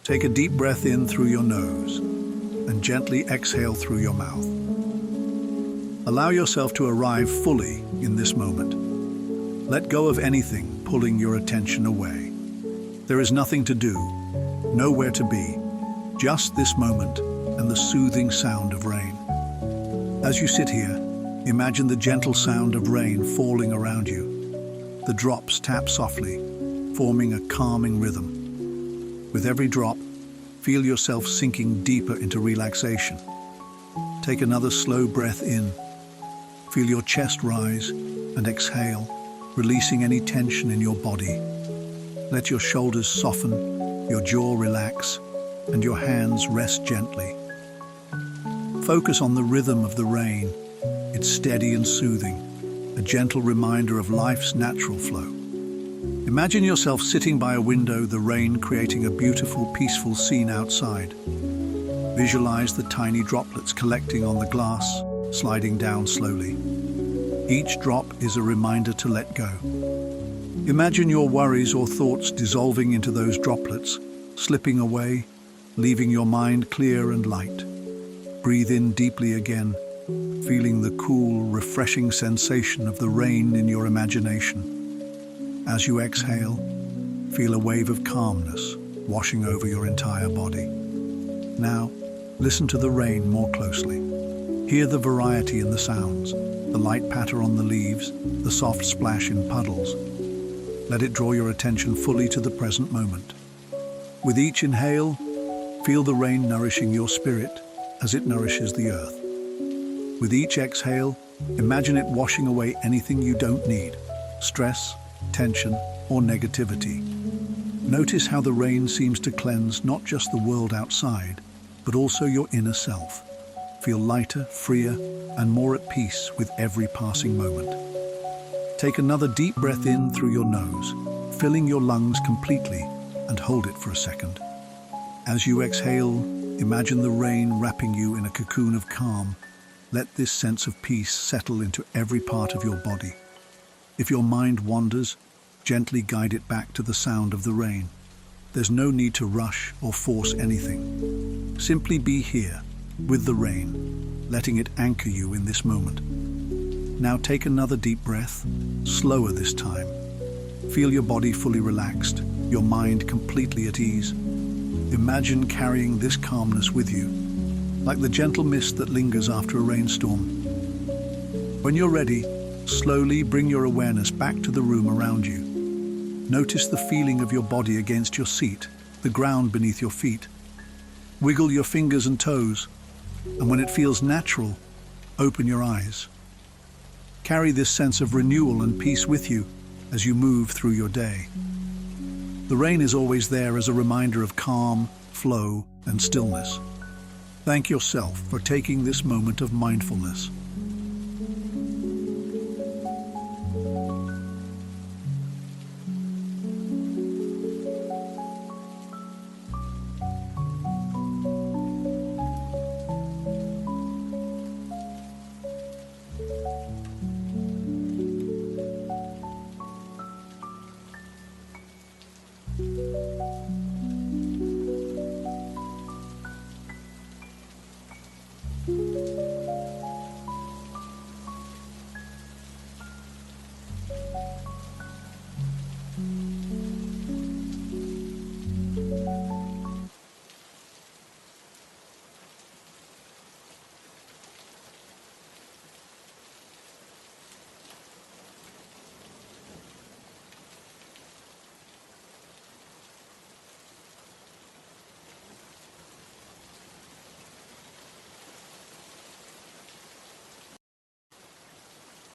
Take a deep breath in through your nose and gently exhale through your mouth. Allow yourself to arrive fully in this moment. Let go of anything pulling your attention away. There is nothing to do, nowhere to be, just this moment and the soothing sound of rain. As you sit here, imagine the gentle sound of rain falling around you. The drops tap softly, forming a calming rhythm. With every drop, feel yourself sinking deeper into relaxation. Take another slow breath in. Feel your chest rise and exhale, releasing any tension in your body. Let your shoulders soften, your jaw relax, and your hands rest gently. Focus on the rhythm of the rain. It's steady and soothing, a gentle reminder of life's natural flow. Imagine yourself sitting by a window, the rain creating a beautiful, peaceful scene outside. Visualize the tiny droplets collecting on the glass, sliding down slowly. Each drop is a reminder to let go. Imagine your worries or thoughts dissolving into those droplets, slipping away, leaving your mind clear and light. Breathe in deeply again, feeling the cool, refreshing sensation of the rain in your imagination. As you exhale, feel a wave of calmness washing over your entire body. Now, listen to the rain more closely. Hear the variety in the sounds, the light patter on the leaves, the soft splash in puddles. Let it draw your attention fully to the present moment. With each inhale, feel the rain nourishing your spirit as it nourishes the earth. With each exhale, imagine it washing away anything you don't need, stress, tension, or negativity. Notice how the rain seems to cleanse not just the world outside, but also your inner self. Feel lighter, freer, and more at peace with every passing moment. Take another deep breath in through your nose, filling your lungs completely, and hold it for a second. As you exhale, imagine the rain wrapping you in a cocoon of calm. Let this sense of peace settle into every part of your body. If your mind wanders, gently guide it back to the sound of the rain. There's no need to rush or force anything. Simply be here, with the rain, letting it anchor you in this moment. Now take another deep breath, slower this time. Feel your body fully relaxed, your mind completely at ease. Imagine carrying this calmness with you, like the gentle mist that lingers after a rainstorm. When you're ready, slowly bring your awareness back to the room around you. Notice the feeling of your body against your seat, the ground beneath your feet. Wiggle your fingers and toes, and when it feels natural, open your eyes. Carry this sense of renewal and peace with you as you move through your day. The rain is always there as a reminder of calm, flow, and stillness. Thank yourself for taking this moment of mindfulness.